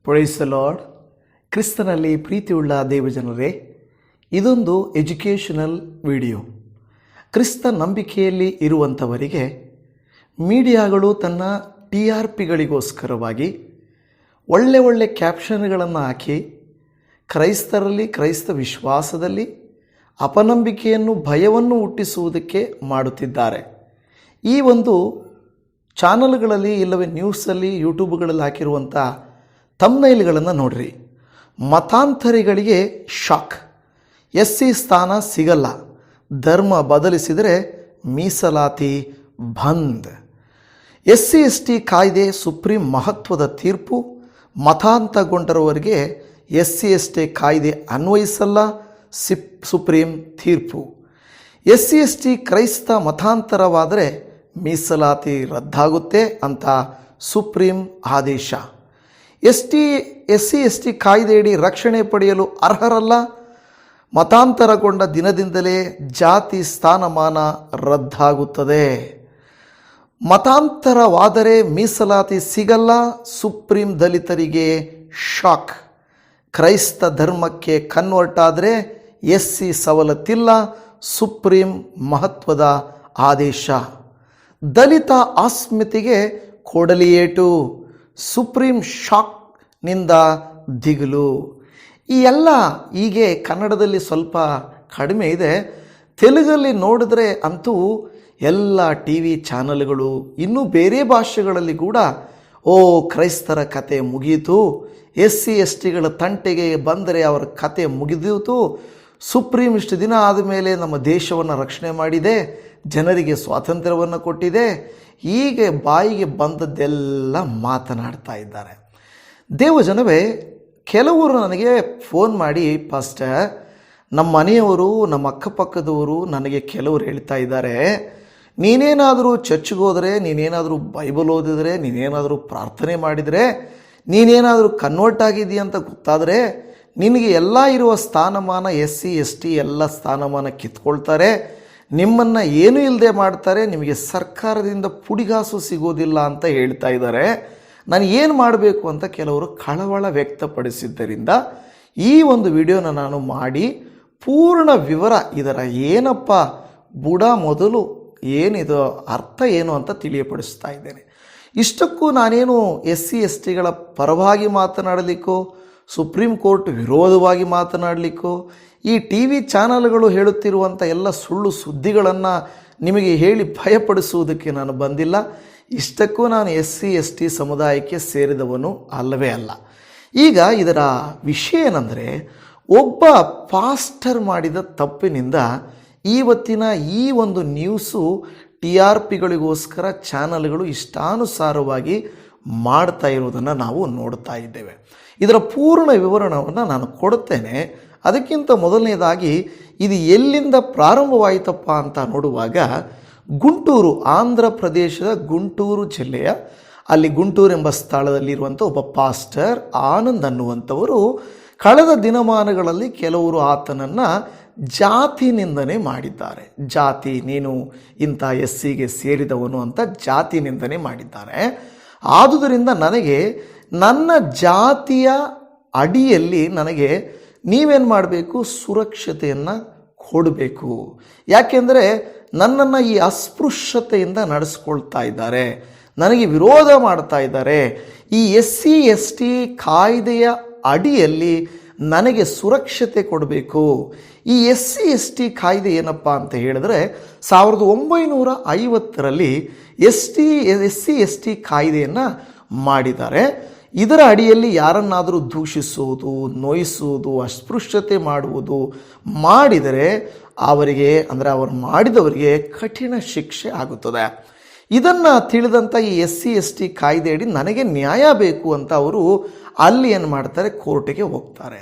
Praise the lord. ಕ್ರಿಸ್ತನಲ್ಲಿ ಪ್ರೀತಿಯುಳ್ಳ ದೇವಜನರೇ, ಇದೊಂದು ಎಜುಕೇಷನಲ್ ವಿಡಿಯೋ. ಕ್ರಿಸ್ತ ನಂಬಿಕೆಯಲ್ಲಿ ಇರುವಂಥವರಿಗೆ ಮೀಡಿಯಾಗಳು ತನ್ನ TRPಗಳಿಗೋಸ್ಕರವಾಗಿ ಒಳ್ಳೆ ಕ್ಯಾಪ್ಷನ್ಗಳನ್ನು ಹಾಕಿ ಕ್ರೈಸ್ತರಲ್ಲಿ, ಕ್ರೈಸ್ತ ವಿಶ್ವಾಸದಲ್ಲಿ ಅಪನಂಬಿಕೆಯನ್ನು, ಭಯವನ್ನು ಹುಟ್ಟಿಸುವುದಕ್ಕೆ ಮಾಡುತ್ತಿದ್ದಾರೆ. ಈ ಒಂದು ಚಾನಲ್ಗಳಲ್ಲಿ ಇಲ್ಲವೇ ನ್ಯೂಸಲ್ಲಿ, ಯೂಟ್ಯೂಬ್ಗಳಲ್ಲಿ ಹಾಕಿರುವಂಥ ಥಂಬ್ನೈಲ್ಗಳನ್ನು ನೋಡ್ರಿ. ಮತಾಂತರಿಗಳಿಗೆ ಶಾಕ್, SC ಸ್ಥಾನ ಸಿಗಲ್ಲ, ಧರ್ಮ ಬದಲಿಸಿದರೆ ಮೀಸಲಾತಿ ಬಂದ್, SC/ST ಕಾಯ್ದೆ ಸುಪ್ರೀಂ ಮಹತ್ವದ ತೀರ್ಪು, ಮತಾಂತಗೊಂಡರವರಿಗೆ SC/ST ಕಾಯ್ದೆ ಅನ್ವಯಿಸಲ್ಲ, ಸುಪ್ರೀಂ ತೀರ್ಪು, SC/ST ಕ್ರೈಸ್ತ ಮತಾಂತರವಾದರೆ ಮೀಸಲಾತಿ ರದ್ದಾಗುತ್ತೆ ಅಂತ ಸುಪ್ರೀಂ ಆದೇಶ. SC/ST ಕಾಯ್ದೆಯಡಿ ರಕ್ಷಣೆ ಪಡೆಯಲು ಅರ್ಹರಲ್ಲ, ಮತಾಂತರಗೊಂಡ ದಿನದಿಂದಲೇ ಜಾತಿ ಸ್ಥಾನಮಾನ ರದ್ದಾಗುತ್ತದೆ, ಮತಾಂತರವಾದರೆ ಮೀಸಲಾತಿ ಸಿಗಲ್ಲ, ಸುಪ್ರೀಂ ದಲಿತರಿಗೆ ಶಾಕ್, ಕ್ರೈಸ್ತ ಧರ್ಮಕ್ಕೆ ಕನ್ವರ್ಟ್ ಆದರೆ SC ಸವಲತ್ತಿಲ್ಲ, ಸುಪ್ರೀಂ ಮಹತ್ವದ ಆದೇಶ, ದಲಿತ ಅಸ್ಮಿತೆಗೆ ಕೊಡಲಿ ಏಟು, ಸುಪ್ರೀಂ ಶಾಕ್ನಿಂದ ದಿಗಿಲು. ಈ ಎಲ್ಲ ಹೀಗೆ ಕನ್ನಡದಲ್ಲಿ ಸ್ವಲ್ಪ ಕಡಿಮೆ ಇದೆ. ತೆಲುಗಲ್ಲಿ ನೋಡಿದ್ರೆ ಅಂತೂ ಎಲ್ಲ TV ಚಾನಲ್ಗಳು, ಇನ್ನೂ ಬೇರೆ ಭಾಷೆಗಳಲ್ಲಿ ಕೂಡ ಕ್ರೈಸ್ತರ ಕತೆ ಮುಗಿಯಿತು, SC/STಗಳ ತಂಟೆಗೆ ಬಂದರೆ ಅವರ ಕತೆ ಮುಗಿದೀತು, ಸುಪ್ರೀಂ ಇಷ್ಟು ದಿನ ಆದಮೇಲೆ ನಮ್ಮ ದೇಶವನ್ನು ರಕ್ಷಣೆ ಮಾಡಿದೆ, ಜನರಿಗೆ ಸ್ವಾತಂತ್ರ್ಯವನ್ನು ಕೊಟ್ಟಿದೆ, ಹೀಗೆ ಬಾಯಿಗೆ ಬಂದದ್ದೆಲ್ಲ ಮಾತನಾಡ್ತಾ ಇದ್ದಾರೆ. ದೇವಜನವೇ, ಕೆಲವರು ನನಗೆ ಫೋನ್ ಮಾಡಿ, ಪಾಸ್ಟರ್, ನಮ್ಮ ಮನೆಯವರು, ನಮ್ಮ ಅಕ್ಕಪಕ್ಕದವರು ನನಗೆ ಕೆಲವರು ಹೇಳ್ತಾ ಇದ್ದಾರೆ, ನೀನೇನಾದರೂ ಚರ್ಚ್ಗೆ ಹೋದರೆ, ನೀನೇನಾದರೂ ಬೈಬಲ್ ಓದಿದರೆ, ನೀನೇನಾದರೂ ಪ್ರಾರ್ಥನೆ ಮಾಡಿದರೆ, ನೀನೇನಾದರೂ ಕನ್ವರ್ಟ್ ಆಗಿದೆಯಾ ಅಂತ ಗೊತ್ತಾದರೆ ನಿನಗೆ ಎಲ್ಲ ಇರುವ ಸ್ಥಾನಮಾನ SC/ST ಎಲ್ಲ ಸ್ಥಾನಮಾನ ಕಿತ್ಕೊಳ್ತಾರೆ, ನಿಮ್ಮನ್ನು ಏನೂ ಇಲ್ಲದೆ ಮಾಡ್ತಾರೆ, ನಿಮಗೆ ಸರ್ಕಾರದಿಂದ ಪುಡಿಗಾಸು ಸಿಗೋದಿಲ್ಲ ಅಂತ ಹೇಳ್ತಾ ಇದ್ದಾರೆ. ನಾನು ಏನು ಮಾಡಬೇಕು ಅಂತ ಕೆಲವರು ಕಳವಳ ವ್ಯಕ್ತಪಡಿಸಿದ್ದರಿಂದ ಈ ಒಂದು ವಿಡಿಯೋನ ನಾನು ಮಾಡಿ ಪೂರ್ಣ ವಿವರ, ಇದರ ಏನಪ್ಪ ಬುಡ ಮೊದಲು ಏನಿದು ಅರ್ಥ ಏನು ಅಂತ ತಿಳಿಯಪಡಿಸ್ತಾ ಇದ್ದೇನೆ. ಇಷ್ಟಕ್ಕೂ ನಾನೇನು SC/STಗಳ ಪರವಾಗಿ ಮಾತನಾಡಲಿಕ್ಕೋ, ಸುಪ್ರೀಂ ಕೋರ್ಟ್ ವಿರೋಧವಾಗಿ ಮಾತನಾಡಲಿಕ್ಕೋ, ಈ TV ಚಾನಲ್ಗಳು ಹೇಳುತ್ತಿರುವಂಥ ಎಲ್ಲ ಸುಳ್ಳು ಸುದ್ದಿಗಳನ್ನು ನಿಮಗೆ ಹೇಳಿ ಭಯಪಡಿಸುವುದಕ್ಕೆ ನಾನು ಬಂದಿಲ್ಲ. ಇಷ್ಟಕ್ಕೂ ನಾನು SC/ST ಸಮುದಾಯಕ್ಕೆ ಸೇರಿದವನು ಅಲ್ಲವೇ ಅಲ್ಲ. ಈಗ ಇದರ ವಿಷಯ ಏನಂದರೆ, ಒಬ್ಬ ಪಾಸ್ಟರ್ ಮಾಡಿದ ತಪ್ಪಿನಿಂದ ಇವತ್ತಿನ ಈ ಒಂದು ನ್ಯೂಸು TRPಗಳಿಗೋಸ್ಕರ ಚಾನಲ್ಗಳು ಇಷ್ಟಾನುಸಾರವಾಗಿ ಮಾಡ್ತಾ ಇರುವುದನ್ನು ನಾವು ನೋಡ್ತಾ ಇದ್ದೇವೆ. ಇದರ ಪೂರ್ಣ ವಿವರಣವನ್ನು ನಾನು ಕೊಡುತ್ತೇನೆ. ಅದಕ್ಕಿಂತ ಮೊದಲನೇದಾಗಿ ಇದು ಎಲ್ಲಿಂದ ಪ್ರಾರಂಭವಾಯಿತಪ್ಪ ಅಂತ ನೋಡುವಾಗ, ಗುಂಟೂರು, ಆಂಧ್ರ ಪ್ರದೇಶದ ಗುಂಟೂರು ಜಿಲ್ಲೆಯ ಅಲ್ಲಿ ಗುಂಟೂರು ಎಂಬ ಸ್ಥಳದಲ್ಲಿರುವಂಥ ಒಬ್ಬ ಪಾಸ್ಟರ್ ಆನಂದ್ ಅನ್ನುವಂಥವರು ಕಳೆದ ದಿನಮಾನಗಳಲ್ಲಿ ಕೆಲವರು ಆತನನ್ನು ಜಾತಿ ನಿಂದನೆ ಮಾಡಿದ್ದಾರೆ. ಜಾತಿ, ನೀನು ಇಂಥ SCಗೆ ಸೇರಿದವನು ಅಂತ ಜಾತಿ ನಿಂದನೆ ಮಾಡಿದ್ದಾರೆ. ಆದುದರಿಂದ ನನಗೆ ನನ್ನ ಜಾತಿಯ ಅಡಿಯಲ್ಲಿ ನನಗೆ ನೀವೇನು ಮಾಡಬೇಕು, ಸುರಕ್ಷತೆಯನ್ನು ಕೊಡಬೇಕು. ಯಾಕೆಂದರೆ ನನ್ನನ್ನು ಈ ಅಸ್ಪೃಶ್ಯತೆಯಿಂದ ನಡೆಸ್ಕೊಳ್ತಾ ಇದ್ದಾರೆ, ನನಗೆ ವಿರೋಧ ಮಾಡ್ತಾ ಇದ್ದಾರೆ. ಈ SC/ST ಕಾಯ್ದೆಯ ಅಡಿಯಲ್ಲಿ ನನಗೆ ಸುರಕ್ಷತೆ ಕೊಡಬೇಕು. ಈ SC/ST ಕಾಯ್ದೆ ಏನಪ್ಪ ಅಂತ ಹೇಳಿದ್ರೆ, 1950ರಲ್ಲಿ SC/ST ಕಾಯ್ದೆಯನ್ನು ಮಾಡಿದ್ದಾರೆ. ಇದರ ಅಡಿಯಲ್ಲಿ ಯಾರನ್ನಾದರೂ ದೂಷಿಸುವುದು, ನೋಯಿಸುವುದು, ಅಸ್ಪೃಶ್ಯತೆ ಮಾಡುವುದು ಮಾಡಿದರೆ ಅವರಿಗೆ, ಅಂದರೆ ಅವರು ಮಾಡಿದವರಿಗೆ ಕಠಿಣ ಶಿಕ್ಷೆ ಆಗುತ್ತದೆ. ಇದನ್ನು ತಿಳಿದಂಥ ಈ SC/ST ಕಾಯ್ದೆಯಡಿ ನನಗೆ ನ್ಯಾಯ ಬೇಕು ಅಂತ ಅವರು ಅಲ್ಲಿ ಏನು ಮಾಡ್ತಾರೆ, ಕೋರ್ಟಿಗೆ ಹೋಗ್ತಾರೆ.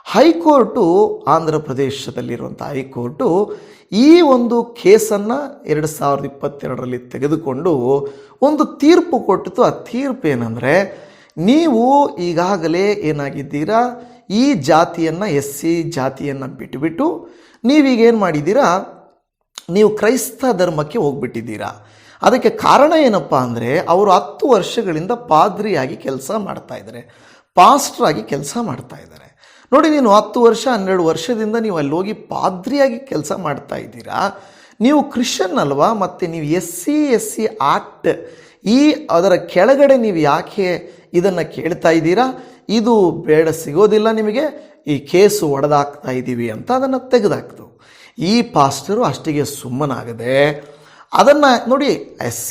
ಹೈಕೋರ್ಟು, ಆಂಧ್ರ ಪ್ರದೇಶದಲ್ಲಿರುವಂಥ ಹೈಕೋರ್ಟು ಈ ಒಂದು ಕೇಸನ್ನು 2022ರಲ್ಲಿ ತೆಗೆದುಕೊಂಡು ಒಂದು ತೀರ್ಪು ಕೊಟ್ಟಿತು. ಆ ತೀರ್ಪು ಏನಂದರೆ, ನೀವು ಈಗಾಗಲೇ ಏನಾಗಿದ್ದೀರಾ, ಈ ಜಾತಿಯನ್ನು SC ಜಾತಿಯನ್ನು ಬಿಟ್ಟುಬಿಟ್ಟು ನೀವೀಗೇನು ಮಾಡಿದ್ದೀರಾ, ನೀವು ಕ್ರೈಸ್ತ ಧರ್ಮಕ್ಕೆ ಹೋಗ್ಬಿಟ್ಟಿದ್ದೀರಾ. ಅದಕ್ಕೆ ಕಾರಣ ಏನಪ್ಪ ಅಂದರೆ, ಅವರು 10 ವರ್ಷಗಳಿಂದ ಪಾದ್ರಿಯಾಗಿ ಕೆಲಸ ಮಾಡ್ತಾ ಇದ್ದಾರೆ. ಪಾಸ್ಟ್ರಾಗಿ ಕೆಲಸ ಮಾಡ್ತಾ ಇದ್ದಾರೆ. ನೋಡಿ, ನೀನು 10 ವರ್ಷ 12 ವರ್ಷದಿಂದ ನೀವು ಅಲ್ಲಿ ಹೋಗಿ ಪಾದ್ರಿಯಾಗಿ ಕೆಲಸ ಮಾಡ್ತಾ ಇದ್ದೀರಾ. ನೀವು ಕ್ರಿಶ್ಚಿಯನ್ ಅಲ್ವಾ? ಮತ್ತು ನೀವು SC ಆಕ್ಟ್ ಅದರ ಕೆಳಗಡೆ ನೀವು ಯಾಕೆ ಇದನ್ನು ಕೇಳ್ತಾ ಇದ್ದೀರಾ? ಇದು ಬೇಡ, ಸಿಗೋದಿಲ್ಲ ನಿಮಗೆ, ಈ ಕೇಸು ಒಡೆದಾಕ್ತಾ ಇದ್ದೀವಿ ಅಂತ ಅದನ್ನು ತೆಗೆದಾಕ್ತು. ಈ ಪಾಸ್ಟರು ಅಷ್ಟಿಗೆ ಸುಮ್ಮನಾಗದೆ ಅದನ್ನು ನೋಡಿ, SC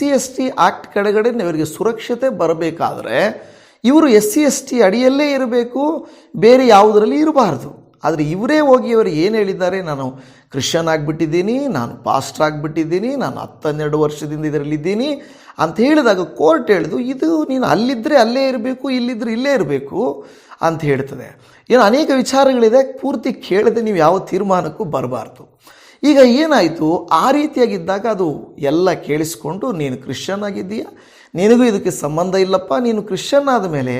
ಆಕ್ಟ್ ಕೆಳಗಡೆ ಇವರಿಗೆ ಸುರಕ್ಷತೆ ಬರಬೇಕಾದ್ರೆ ಇವರು SC ಅಡಿಯಲ್ಲೇ ಇರಬೇಕು, ಬೇರೆ ಯಾವುದರಲ್ಲಿ ಇರಬಾರ್ದು. ಆದರೆ ಇವರೇ ಹೋಗಿ ಇವರು ಏನು ಹೇಳಿದ್ದಾರೆ, ನಾನು ಕ್ರಿಶ್ಚಿಯನ್ ಆಗಿಬಿಟ್ಟಿದ್ದೀನಿ, ನಾನು ಪಾಸ್ಟರ್ ಆಗಿಬಿಟ್ಟಿದ್ದೀನಿ, ನಾನು 12 ವರ್ಷದಿಂದ ಇದರಲ್ಲಿದ್ದೀನಿ ಅಂತ ಹೇಳಿದಾಗ ಕೋರ್ಟ್ ಹೇಳಿದು, ಇದು ನೀನು ಅಲ್ಲಿದ್ದರೆ ಅಲ್ಲೇ ಇರಬೇಕು, ಇಲ್ಲಿದ್ದರೆ ಇಲ್ಲೇ ಇರಬೇಕು ಅಂತ ಹೇಳ್ತದೆ. ಏನು ಅನೇಕ ವಿಚಾರಗಳಿದೆ, ಪೂರ್ತಿ ಕೇಳದೆ ನೀವು ಯಾವ ತೀರ್ಮಾನಕ್ಕೂ ಬರಬಾರ್ದು. ಈಗ ಏನಾಯಿತು, ಆ ರೀತಿಯಾಗಿದ್ದಾಗ ಅದು ಎಲ್ಲ ಕೇಳಿಸ್ಕೊಂಡು, ನೀನು ಕ್ರಿಶ್ಚಿಯನ್ ಆಗಿದ್ದೀಯಾ, ನಿನಗೂ ಇದಕ್ಕೆ ಸಂಬಂಧ ಇಲ್ಲಪ್ಪ, ನೀನು ಕ್ರಿಶ್ಚಿಯನ್ ಆದಮೇಲೆ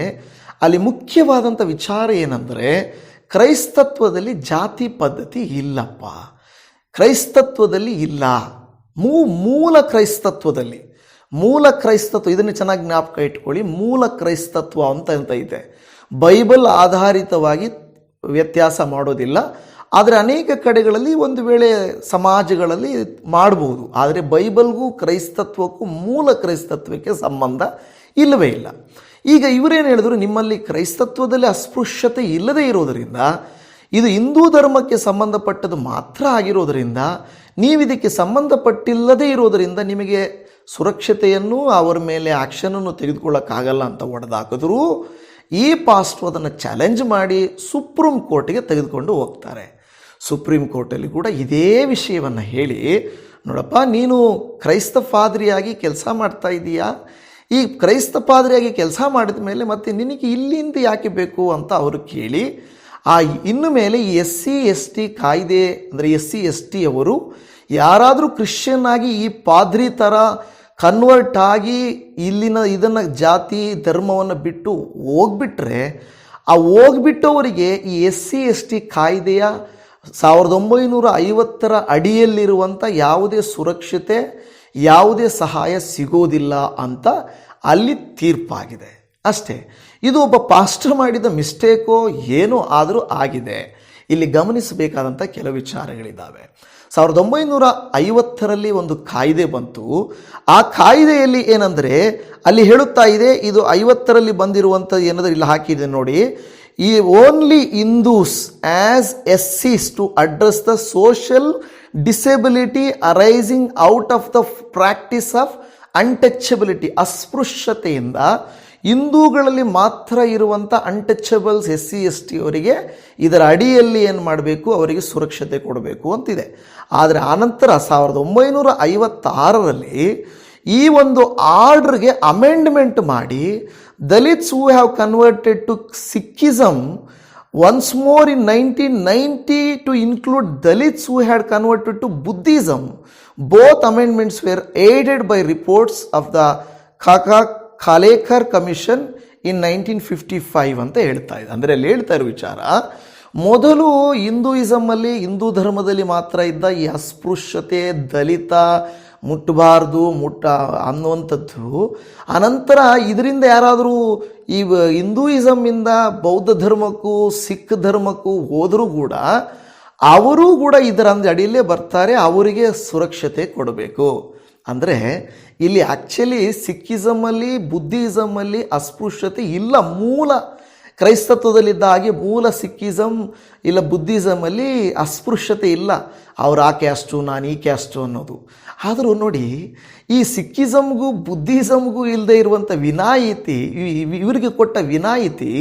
ಅಲ್ಲಿ ಮುಖ್ಯವಾದಂಥ ವಿಚಾರ ಏನಂದರೆ, ಕ್ರೈಸ್ತತ್ವದಲ್ಲಿ ಜಾತಿ ಪದ್ಧತಿ ಇಲ್ಲಪ್ಪ, ಕ್ರೈಸ್ತತ್ವದಲ್ಲಿ ಇಲ್ಲ. ಮೂಲ ಕ್ರೈಸ್ತತ್ವ ಇದನ್ನು ಚೆನ್ನಾಗಿ ಜ್ಞಾಪಕ ಇಟ್ಕೊಳ್ಳಿ. ಮೂಲ ಕ್ರೈಸ್ತತ್ವ ಅಂತ ಇದೆ. ಬೈಬಲ್ ಆಧಾರಿತವಾಗಿ ವ್ಯತ್ಯಾಸ ಮಾಡೋದಿಲ್ಲ. ಆದರೆ ಅನೇಕ ಕಡೆಗಳಲ್ಲಿ ಒಂದು ವೇಳೆ ಸಮಾಜಗಳಲ್ಲಿ ಮಾಡ್ಬೋದು. ಆದರೆ ಬೈಬಲ್ಗೂ ಕ್ರೈಸ್ತತ್ವಕ್ಕೂ ಮೂಲ ಕ್ರೈಸ್ತತ್ವಕ್ಕೆ ಸಂಬಂಧ ಇಲ್ಲವೇ ಇಲ್ಲ. ಈಗ ಇವರೇನು ಹೇಳಿದ್ರು, ನಿಮ್ಮಲ್ಲಿ ಕ್ರೈಸ್ತತ್ವದಲ್ಲಿ ಅಸ್ಪೃಶ್ಯತೆ ಇಲ್ಲದೇ ಇರೋದರಿಂದ, ಇದು ಹಿಂದೂ ಧರ್ಮಕ್ಕೆ ಸಂಬಂಧಪಟ್ಟದ್ದು ಮಾತ್ರ ಆಗಿರೋದರಿಂದ, ನೀವಿದಕ್ಕೆ ಸಂಬಂಧಪಟ್ಟಿಲ್ಲದೇ ಇರೋದರಿಂದ ನಿಮಗೆ ಸುರಕ್ಷತೆಯನ್ನು, ಅವರ ಮೇಲೆ ಆ್ಯಕ್ಷನನ್ನು ತೆಗೆದುಕೊಳ್ಳೋಕ್ಕಾಗಲ್ಲ ಅಂತ ಹೊಡೆದಾಕಿದ್ರು. ಈ ಪಾಸ್ಟರ್ ಅದನ್ನು ಚಾಲೆಂಜ್ ಮಾಡಿ ಸುಪ್ರೀಂ ಕೋರ್ಟಿಗೆ ತೆಗೆದುಕೊಂಡು ಹೋಗ್ತಾರೆ. ಸುಪ್ರೀಂ ಕೋರ್ಟಲ್ಲಿ ಕೂಡ ಇದೇ ವಿಷಯವನ್ನು ಹೇಳಿ, ನೋಡಪ್ಪ, ನೀನು ಕ್ರೈಸ್ತ ಪಾದ್ರಿಯಾಗಿ ಕೆಲಸ ಮಾಡ್ತಾ ಇದ್ದೀಯಾ, ಈ ಕ್ರೈಸ್ತ ಪಾದ್ರಿಯಾಗಿ ಕೆಲಸ ಮಾಡಿದ ಮೇಲೆ ಮತ್ತೆ ನಿನಗೆ ಇಲ್ಲಿಂದ ಯಾಕೆ ಬೇಕು ಅಂತ ಅವರು ಕೇಳಿ, ಇನ್ನು ಮೇಲೆ ಈ SC ಕಾಯ್ದೆ ಅಂದರೆ SC ಅವರು ಯಾರಾದರೂ ಕ್ರಿಶ್ಚಿಯನ್ ಆಗಿ ಈ ಪಾದ್ರಿ ಥರ ಕನ್ವರ್ಟ್ ಆಗಿ ಇದನ್ನು ಜಾತಿ ಧರ್ಮವನ್ನು ಬಿಟ್ಟು ಹೋಗ್ಬಿಟ್ರೆ, ಆ ಹೋಗ್ಬಿಟ್ಟವರಿಗೆ ಈ SC ಕಾಯ್ದೆಯ 1950 ಅಡಿಯಲ್ಲಿರುವಂಥ ಯಾವುದೇ ಸುರಕ್ಷತೆ, ಯಾವುದೇ ಸಹಾಯ ಸಿಗೋದಿಲ್ಲ ಅಂತ ಅಲ್ಲಿ ತೀರ್ಪಾಗಿದೆ ಅಷ್ಟೇ. ಇದು ಒಬ್ಬ ಪಾಸ್ಟರ್ ಮಾಡಿದ ಮಿಸ್ಟೇಕೋ ಏನೋ ಆದರೂ ಆಗಿದೆ. ಇಲ್ಲಿ ಗಮನಿಸಬೇಕಾದಂಥ ಕೆಲವು ವಿಚಾರಗಳಿದ್ದಾವೆ. 1950ರಲ್ಲಿ ಒಂದು ಕಾಯ್ದೆ ಬಂತು. ಆ ಕಾಯ್ದೆಯಲ್ಲಿ ಏನಂದರೆ, ಅಲ್ಲಿ ಹೇಳುತ್ತಾ ಇದೆ, ಇದು 50ರಲ್ಲಿ ಬಂದಿರುವಂಥದ್ದು ಏನಾದರೂ ಇಲ್ಲಿ ಹಾಕಿದೆ ನೋಡಿ, ಈ only Hindus as SCs to address the social disability arising out of the practice of untouchability. ಅಸ್ಪೃಶ್ಯತೆಯಿಂದ ಹಿಂದೂಗಳಲ್ಲಿ ಮಾತ್ರ ಇರುವಂಥ ಅನ್ಟಚಬಲ್ಸ್ SC ಅವರಿಗೆ ಇದರ ಅಡಿಯಲ್ಲಿ ಏನು ಮಾಡಬೇಕು, ಅವರಿಗೆ ಸುರಕ್ಷತೆ ಕೊಡಬೇಕು ಅಂತಿದೆ. ಆದರೆ ಆನಂತರ 1956ರಲ್ಲಿ ಈ ಒಂದು ಆರ್ಡ್ರಿಗೆ ಅಮೆಂಡ್ಮೆಂಟ್ ಮಾಡಿ, Dalits who have converted to Sikhism once more in 1990 to include Dalits who had converted to Buddhism. Both amendments were aided by reports of the Kalekar Commission in 1955 ಅಂತ ಹೇಳ್ತಾ ಇದೆ. ಅಂದರೆ ಅಲ್ಲಿ ಹೇಳ್ತಾ ಇರೋ ವಿಚಾರ, ಮೊದಲು ಹಿಂದೂಯಿಸಮಲ್ಲಿ, ಹಿಂದೂ ಧರ್ಮದಲ್ಲಿ ಮಾತ್ರ ಇದ್ದ ಈ ಅಸ್ಪೃಶ್ಯತೆ, ದಲಿತ ಮುಟ್ಟಬಾರ್ದು ಅನ್ನುವಂಥದ್ದು, ಅನಂತರ ಇದರಿಂದ ಯಾರಾದರೂ ಈ ಹಿಂದೂಯಿಸಮ್ಮಿಂದ ಬೌದ್ಧ ಧರ್ಮಕ್ಕೂ ಸಿಖ್ ಧರ್ಮಕ್ಕೂ ಹೋದರೂ ಕೂಡ ಅವರೂ ಕೂಡ ಇದರ ಅಡಿಯಲ್ಲೇ ಬರ್ತಾರೆ, ಅವರಿಗೆ ಸುರಕ್ಷತೆ ಕೊಡಬೇಕು. ಅಂದರೆ ಇಲ್ಲಿ ಆ್ಯಕ್ಚುಲಿ ಸಿಕ್ಕಿಸಮಲ್ಲಿ, ಬುದ್ಧಿಸಮಲ್ಲಿ ಅಸ್ಪೃಶ್ಯತೆ ಇಲ್ಲ. ಮೂಲ ಕ್ರೈಸ್ತತ್ವದಲ್ಲಿದ್ದ ಹಾಗೆ ಮೂಲ ಸಿಕ್ಕಿಸಮ್ ಇಲ್ಲ ಬುದ್ಧಿಸಮಲ್ಲಿ ಅಸ್ಪೃಶ್ಯತೆ ಇಲ್ಲ. ಅವ್ರು ಆ ಕ್ಯಾಸ್ಟು, ನಾನು ಈ ಕ್ಯಾಸ್ಟು ಅನ್ನೋದು. ಆದರೂ ನೋಡಿ, ಈ ಸಿಕ್ಕಿಸಮ್ಗೂ ಬುದ್ಧಿಸಮ್ಗೂ ಇಲ್ಲದೆ ಇರುವಂಥ ವಿನಾಯಿತಿ, ಇವರಿಗೆ ಕೊಟ್ಟ ವಿನಾಯಿತಿ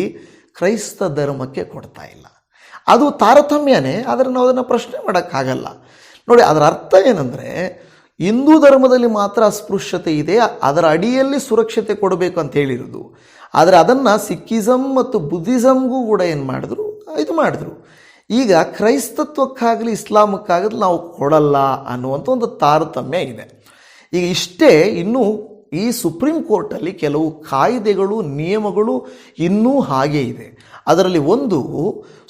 ಕ್ರೈಸ್ತ ಧರ್ಮಕ್ಕೆ ಕೊಡ್ತಾ ಇಲ್ಲ. ಅದು ತಾರತಮ್ಯನೇ, ಆದರೆ ನಾವು ಅದನ್ನು ಪ್ರಶ್ನೆ ಮಾಡೋಕ್ಕಾಗಲ್ಲ. ನೋಡಿ, ಅದರ ಅರ್ಥ ಏನಂದರೆ, ಹಿಂದೂ ಧರ್ಮದಲ್ಲಿ ಮಾತ್ರ ಅಸ್ಪೃಶ್ಯತೆ ಇದೆ, ಅದರ ಅಡಿಯಲ್ಲಿ ಸುರಕ್ಷತೆ ಕೊಡಬೇಕು ಅಂತ ಹೇಳಿರೋದು. ಆದರೆ ಅದನ್ನು ಸಿಕ್ಕಿಸಮ್ ಮತ್ತು ಬುದ್ಧಿಸಮ್ಗೂ ಕೂಡ ಏನು ಮಾಡಿದ್ರು, ಇದು ಮಾಡಿದ್ರು. ಈಗ ಕ್ರೈಸ್ತತ್ವಕ್ಕಾಗಲಿ ಇಸ್ಲಾಮಕ್ಕಾಗಲಿ ನಾವು ಕೊಡಲ್ಲ ಅನ್ನುವಂಥ ಒಂದು ತಾರತಮ್ಯ ಇದೆ. ಈಗ ಇಷ್ಟೇ, ಇನ್ನೂ ಈ ಸುಪ್ರೀಂ ಕೋರ್ಟಲ್ಲಿ ಕೆಲವು ಕಾಯ್ದೆಗಳು, ನಿಯಮಗಳು ಇನ್ನೂ ಹಾಗೇ ಇದೆ. ಅದರಲ್ಲಿ ಒಂದು,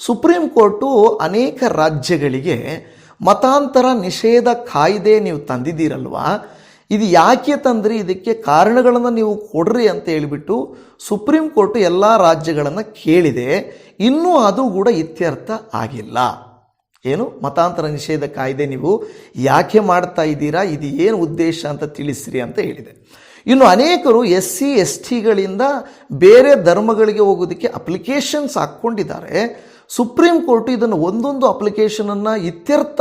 ಸುಪ್ರೀಂ ಕೋರ್ಟು ಅನೇಕ ರಾಜ್ಯಗಳಿಗೆ ಮತಾಂತರ ನಿಷೇಧ ಕಾಯ್ದೆ ನೀವು ತಂದಿದ್ದೀರಲ್ವಾ, ಇದು ಯಾಕೆ ತಂದರೆ ಇದಕ್ಕೆ ಕಾರಣಗಳನ್ನು ನೀವು ಕೊಡ್ರಿ ಅಂತ ಹೇಳಿಬಿಟ್ಟು ಸುಪ್ರೀಂ ಕೋರ್ಟ್ ಎಲ್ಲ ರಾಜ್ಯಗಳನ್ನು ಕೇಳಿದೆ. ಇನ್ನೂ ಅದು ಕೂಡ ಇತ್ಯರ್ಥ ಆಗಿಲ್ಲ. ಏನು ಮತಾಂತರ ನಿಷೇಧ ಕಾಯ್ದೆ ನೀವು ಯಾಕೆ ಮಾಡ್ತಾ ಇದ್ದೀರಾ, ಇದು ಏನು ಉದ್ದೇಶ ಅಂತ ತಿಳಿಸ್ರಿ ಅಂತ ಹೇಳಿದೆ. ಇನ್ನು ಅನೇಕರು SC STಗಳಿಂದ ಬೇರೆ ಧರ್ಮಗಳಿಗೆ ಹೋಗೋದಕ್ಕೆ ಅಪ್ಲಿಕೇಶನ್ಸ್ ಹಾಕ್ಕೊಂಡಿದ್ದಾರೆ. ಸುಪ್ರೀಂ ಕೋರ್ಟ್ ಇದನ್ನು ಒಂದೊಂದು ಅಪ್ಲಿಕೇಶನನ್ನು ಇತ್ಯರ್ಥ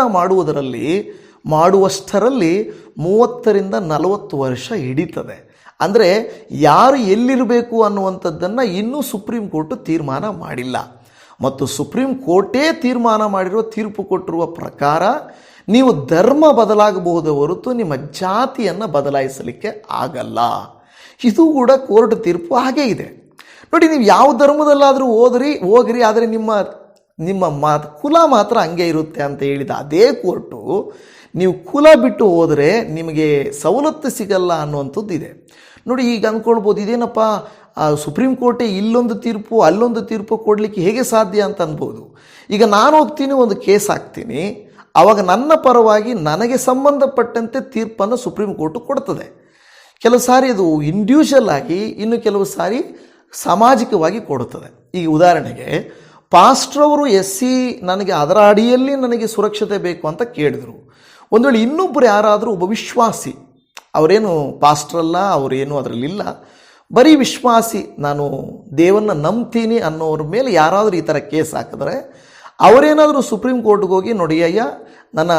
ಮಾಡುವಷ್ಟರಲ್ಲಿ 30ರಿಂದ 40 ವರ್ಷ ಹಿಡಿತದೆ. ಅಂದರೆ ಯಾರು ಎಲ್ಲಿರಬೇಕು ಅನ್ನುವಂಥದ್ದನ್ನು ಇನ್ನೂ ಸುಪ್ರೀಂ ಕೋರ್ಟ್ ತೀರ್ಮಾನ ಮಾಡಿಲ್ಲ. ಮತ್ತು ಸುಪ್ರೀಂ ಕೋರ್ಟೇ ತೀರ್ಮಾನ ಮಾಡಿರುವ ತೀರ್ಪು ಕೊಟ್ಟಿರುವ ಪ್ರಕಾರ ನೀವು ಧರ್ಮ ಬದಲಾಗಬಹುದೇ ಹೊರತು ನಿಮ್ಮ ಜಾತಿಯನ್ನು ಬದಲಾಯಿಸಲಿಕ್ಕೆ ಆಗಲ್ಲ. ಇದು ಕೂಡ ಕೋರ್ಟ್ ತೀರ್ಪು ಹಾಗೇ ಇದೆ. ನೋಡಿ, ನೀವು ಯಾವ ಧರ್ಮದಲ್ಲಾದರೂ ಹೋಗ್ರಿ, ಆದರೆ ನಿಮ್ಮ ಕುಲ ಮಾತ್ರ ಹಂಗೆ ಇರುತ್ತೆ ಅಂತ ಹೇಳಿದ ಅದೇ ಕೋರ್ಟು ನೀವು ಕುಲ ಬಿಟ್ಟು ಹೋದರೆ ನಿಮಗೆ ಸವಲತ್ತು ಸಿಗಲ್ಲ ಅನ್ನುವಂಥದ್ದು ಇದೆ. ನೋಡಿ, ಈಗ ಅಂದ್ಕೊಳ್ಬೋದು, ಇದೇನಪ್ಪ ಸುಪ್ರೀಂ ಕೋರ್ಟೇ ಇಲ್ಲೊಂದು ತೀರ್ಪು ಅಲ್ಲೊಂದು ತೀರ್ಪು ಕೊಡಲಿಕ್ಕೆ ಹೇಗೆ ಸಾಧ್ಯ ಅಂತ ಅನ್ಬೋದು. ಈಗ ನಾನು ಹೋಗ್ತೀನಿ, ಒಂದು ಕೇಸ್ ಹಾಕ್ತೀನಿ, ಆವಾಗ ನನ್ನ ಪರವಾಗಿ ನನಗೆ ಸಂಬಂಧಪಟ್ಟಂತೆ ತೀರ್ಪನ್ನು ಸುಪ್ರೀಂ ಕೋರ್ಟು ಕೊಡ್ತದೆ. ಕೆಲವು ಸಾರಿ ಅದು ಇಂಡಿವಿಜುವಲ್ ಆಗಿ, ಇನ್ನು ಕೆಲವು ಸಾರಿ ಸಾಮಾಜಿಕವಾಗಿ ಕೊಡುತ್ತದೆ. ಈಗ ಉದಾಹರಣೆಗೆ ಪಾಸ್ಟ್ರವರು SC ನನಗೆ ಅದರ ಅಡಿಯಲ್ಲಿ ನನಗೆ ಸುರಕ್ಷತೆ ಬೇಕು ಅಂತ ಕೇಳಿದರು. ಒಂದು ವೇಳೆ ಇನ್ನೊಬ್ಬರು ಯಾರಾದರೂ ಒಬ್ಬ ವಿಶ್ವಾಸಿ, ಅವರೇನು ಪಾಸ್ಟ್ರಲ್ಲ, ಅವರೇನು ಅದರಲ್ಲಿಲ್ಲ, ಬರೀ ವಿಶ್ವಾಸಿ, ನಾನು ದೇವರನ್ನ ನಂಬ್ತೀನಿ ಅನ್ನೋರ ಮೇಲೆ ಯಾರಾದರೂ ಈ ಥರ ಕೇಸ್ ಹಾಕಿದ್ರೆ ಅವರೇನಾದರೂ ಸುಪ್ರೀಂ ಕೋರ್ಟ್ಗೆ ಹೋಗಿ, ನೋಡಿ ಅಯ್ಯ, ನನ್ನ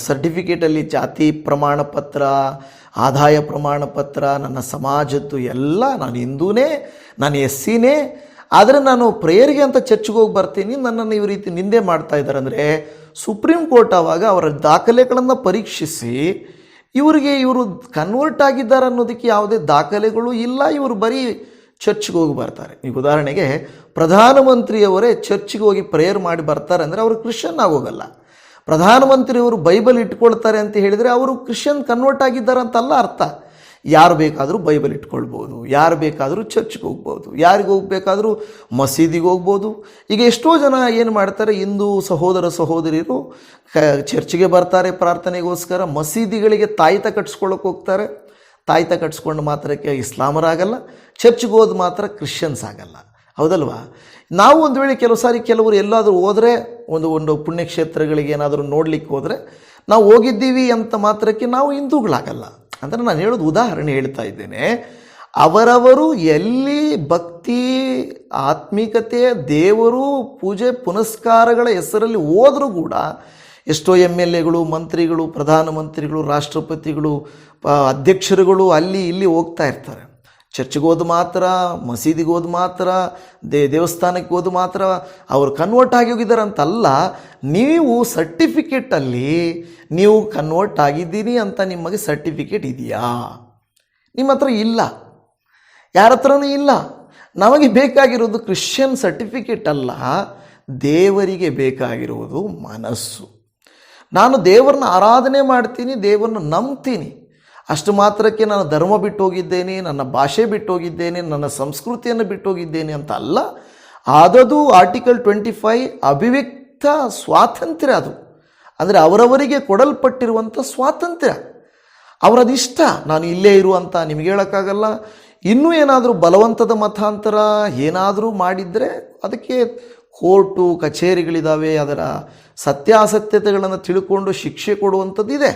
ಸರ್ಟಿಫಿಕೇಟಲ್ಲಿ ಜಾತಿ ಪ್ರಮಾಣ ಪತ್ರ, ಆದಾಯ ಪ್ರಮಾಣ ಪತ್ರ, ನನ್ನ ಸಮಾಜದ್ದು ಎಲ್ಲ, ನಾನು ಹಿಂದೂನೇ, ನಾನು SCನೇ, ಆದರೆ ನಾನು ಪ್ರೇಯರ್ಗೆ ಅಂತ ಚರ್ಚ್ಗೆ ಹೋಗಿ ಬರ್ತೀನಿ, ನನ್ನನ್ನು ಈ ರೀತಿ ನಿಂದೆ ಮಾಡ್ತಾ ಇದ್ದಾರೆ ಅಂದರೆ ಸುಪ್ರೀಂ ಕೋರ್ಟ್ ಆವಾಗ ಅವರ ದಾಖಲೆಗಳನ್ನು ಪರೀಕ್ಷಿಸಿ ಇವರು ಕನ್ವರ್ಟ್ ಆಗಿದ್ದಾರೆ ಅನ್ನೋದಕ್ಕೆ ಯಾವುದೇ ದಾಖಲೆಗಳು ಇಲ್ಲ, ಇವರು ಬರೀ ಚರ್ಚ್ಗೆ ಹೋಗಿ ಬರ್ತಾರೆ. ಈಗ ಉದಾಹರಣೆಗೆ ಪ್ರಧಾನಮಂತ್ರಿಯವರೇ ಚರ್ಚ್ಗೆ ಹೋಗಿ ಪ್ರೇಯರ್ ಮಾಡಿ ಬರ್ತಾರೆ ಅಂದರೆ ಅವರು ಕ್ರಿಶ್ಚಿಯನ್ ಆಗೋಗಲ್ಲ. ಪ್ರಧಾನಮಂತ್ರಿಯವರು ಬೈಬಲ್ ಇಟ್ಕೊಳ್ತಾರೆ ಅಂತ ಹೇಳಿದರೆ ಅವರು ಕ್ರಿಶ್ಚಿಯನ್ ಕನ್ವರ್ಟ್ ಆಗಿದ್ದಾರೆ ಅಂತಲ್ಲ ಅರ್ಥ. ಯಾರು ಬೇಕಾದರೂ ಬೈಬಲ್ ಇಟ್ಕೊಳ್ಬೋದು, ಯಾರು ಬೇಕಾದರೂ ಚರ್ಚ್ಗೆ ಹೋಗ್ಬೋದು, ಯಾರಿಗೆ ಹೋಗಬೇಕಾದ್ರೂ ಮಸೀದಿಗೆ ಹೋಗ್ಬೋದು. ಈಗ ಎಷ್ಟೋ ಜನ ಏನು ಮಾಡ್ತಾರೆ, ಹಿಂದೂ ಸಹೋದರ ಸಹೋದರಿಯರು ಚರ್ಚ್ಗೆ ಬರ್ತಾರೆ ಪ್ರಾರ್ಥನೆಗೋಸ್ಕರ, ಮಸೀದಿಗಳಿಗೆ ತಾಯ್ತ ಕಟ್ಸ್ಕೊಳ್ಳೋಕೆ ಹೋಗ್ತಾರೆ. ತಾಯ್ತ ಕಟ್ಸ್ಕೊಂಡು ಮಾತ್ರಕ್ಕೆ ಇಸ್ಲಾಮರಾಗಲ್ಲ, ಚರ್ಚ್ಗೆ ಹೋದ ಮಾತ್ರ ಕ್ರಿಶ್ಚಿಯನ್ಸ್ ಆಗಲ್ಲ. ಹೌದಲ್ವಾ? ನಾವು ಒಂದು ವೇಳೆ ಕೆಲವರು ಎಲ್ಲಾದರೂ ಹೋದರೆ, ಒಂದು ಪುಣ್ಯಕ್ಷೇತ್ರಗಳಿಗೆ ಏನಾದರೂ ನೋಡಲಿಕ್ಕೆ ಹೋದರೆ ನಾವು ಹೋಗಿದ್ದೀವಿ ಅಂತ ಮಾತ್ರಕ್ಕೆ ನಾವು ಹಿಂದೂಗಳಾಗಲ್ಲ. ಅಂದರೆ ನಾನು ಹೇಳೋದು ಉದಾಹರಣೆ ಹೇಳ್ತಾ ಇದ್ದೇನೆ. ಅವರವರು ಎಲ್ಲಿ ಭಕ್ತಿ, ಆತ್ಮಿಕತೆ, ದೇವರು, ಪೂಜೆ ಪುನಸ್ಕಾರಗಳ ಹೆಸರಲ್ಲಿ ಹೋದರೂ ಕೂಡ ಎಷ್ಟೋ MLAಗಳು, ಮಂತ್ರಿಗಳು, ಪ್ರಧಾನಮಂತ್ರಿಗಳು, ರಾಷ್ಟ್ರಪತಿಗಳು, ಅಧ್ಯಕ್ಷರುಗಳು ಅಲ್ಲಿ ಇಲ್ಲಿ ಹೋಗ್ತಾ ಇರ್ತಾರೆ. ಚರ್ಚ್ಗೆ ಹೋದ ಮಾತ್ರ, ಮಸೀದಿಗೆ ಹೋದ ಮಾತ್ರ, ದೇವಸ್ಥಾನಕ್ಕೆ ಹೋದ ಮಾತ್ರ ಅವರು ಕನ್ವರ್ಟ್ ಆಗಿ ಹೋಗಿದ್ದಾರೆ ಅಂತಲ್ಲ. ನೀವು ಸರ್ಟಿಫಿಕೇಟಲ್ಲಿ ನೀವು ಕನ್ವರ್ಟ್ ಆಗಿದ್ದೀನಿ ಅಂತ ನಿಮಗೆ ಸರ್ಟಿಫಿಕೇಟ್ ಇದೆಯಾ? ನಿಮ್ಮ ಹತ್ರ ಇಲ್ಲ, ಯಾರ ಹತ್ರನೂ ಇಲ್ಲ. ನಮಗೆ ಬೇಕಾಗಿರೋದು ಕ್ರಿಶ್ಚಿಯನ್ ಸರ್ಟಿಫಿಕೇಟ್ ಅಲ್ಲ, ದೇವರಿಗೆ ಬೇಕಾಗಿರುವುದು ಮನಸ್ಸು. ನಾನು ದೇವರನ್ನ ಆರಾಧನೆ ಮಾಡ್ತೀನಿ, ದೇವರನ್ನ ನಂಬ್ತೀನಿ, ಅಷ್ಟು ಮಾತ್ರಕ್ಕೆ ನಾನು ಧರ್ಮ ಬಿಟ್ಟು ಹೋಗಿದ್ದೇನೆ, ನನ್ನ ಭಾಷೆ ಬಿಟ್ಟು ಹೋಗಿದ್ದೇನೆ, ನನ್ನ ಸಂಸ್ಕೃತಿಯನ್ನು ಬಿಟ್ಟು ಹೋಗಿದ್ದೇನೆ ಅಂತ ಅಲ್ಲ. ಆದದು ಆರ್ಟಿಕಲ್ 25 ಅಭಿವ್ಯಕ್ತ ಸ್ವಾತಂತ್ರ್ಯ. ಅದು ಅಂದರೆ ಅವರವರಿಗೆ ಕೊಡಲ್ಪಟ್ಟಿರುವಂಥ ಸ್ವಾತಂತ್ರ್ಯ, ಅವರದಿಷ್ಟ. ನಾನು ಇಲ್ಲೇ ಇರುವಂಥ ನಿಮಗೆ ಹೇಳೋಕ್ಕಾಗಲ್ಲ. ಇನ್ನೂ ಏನಾದರೂ ಬಲವಂತದ ಮತಾಂತರ ಏನಾದರೂ ಮಾಡಿದರೆ ಅದಕ್ಕೆ ಕೋರ್ಟು ಕಚೇರಿಗಳಿದ್ದಾವೆ, ಅದರ ಸತ್ಯಾಸತ್ಯತೆಗಳನ್ನು ತಿಳ್ಕೊಂಡು ಶಿಕ್ಷೆ ಕೊಡುವಂಥದ್ದಿದೆ.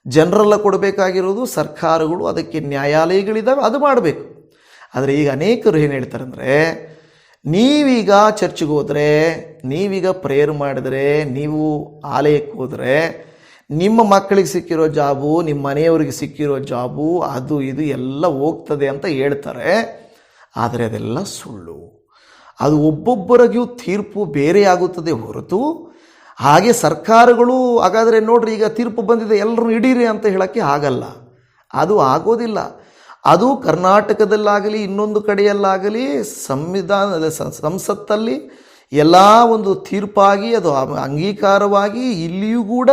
ಜನರೆಲ್ಲ ಕೊಡಬೇಕಾಗಿರೋದು ಸರ್ಕಾರಗಳು, ಅದಕ್ಕೆ ನ್ಯಾಯಾಲಯಗಳಿದ್ದಾವೆ, ಅದು ಮಾಡಬೇಕು. ಆದರೆ ಈಗ ಅನೇಕರು ಏನು ಹೇಳ್ತಾರೆ ಅಂದರೆ, ನೀವೀಗ ಚರ್ಚ್ಗೆ ಹೋದರೆ, ನೀವೀಗ ಪ್ರೇಯರ್ ಮಾಡಿದರೆ, ನೀವು ಆಲಯಕ್ಕೆ ಹೋದರೆ ನಿಮ್ಮ ಮಕ್ಕಳಿಗೆ ಸಿಕ್ಕಿರೋ ಜಾಬು, ನಿಮ್ಮ ಮನೆಯವರಿಗೆ ಸಿಕ್ಕಿರೋ ಜಾಬು, ಅದು ಇದು ಎಲ್ಲ ಹೋಗ್ತದೆ ಅಂತ ಹೇಳ್ತಾರೆ. ಆದರೆ ಅದೆಲ್ಲ ಸುಳ್ಳು. ಅದು ಒಬ್ಬೊಬ್ಬರಿಗೂ ತೀರ್ಪು ಬೇರೆ ಆಗುತ್ತದೆ ಹೊರತು, ಹಾಗೆ ಸರ್ಕಾರಗಳು ಹಾಗಾದರೆ ನೋಡ್ರಿ ಈಗ ತೀರ್ಪು ಬಂದಿದೆ ಎಲ್ಲರೂ ಹಿಡೀರಿ ಅಂತ ಹೇಳೋಕ್ಕೆ ಆಗಲ್ಲ. ಅದು ಆಗೋದಿಲ್ಲ. ಅದು ಕರ್ನಾಟಕದಲ್ಲಾಗಲಿ ಇನ್ನೊಂದು ಕಡೆಯಲ್ಲಾಗಲಿ ಸಂಸತ್ತಲ್ಲಿ ಎಲ್ಲ ಒಂದು ತೀರ್ಪಾಗಿ ಅದು ಅಂಗೀಕಾರವಾಗಿ ಇಲ್ಲಿಯೂ ಕೂಡ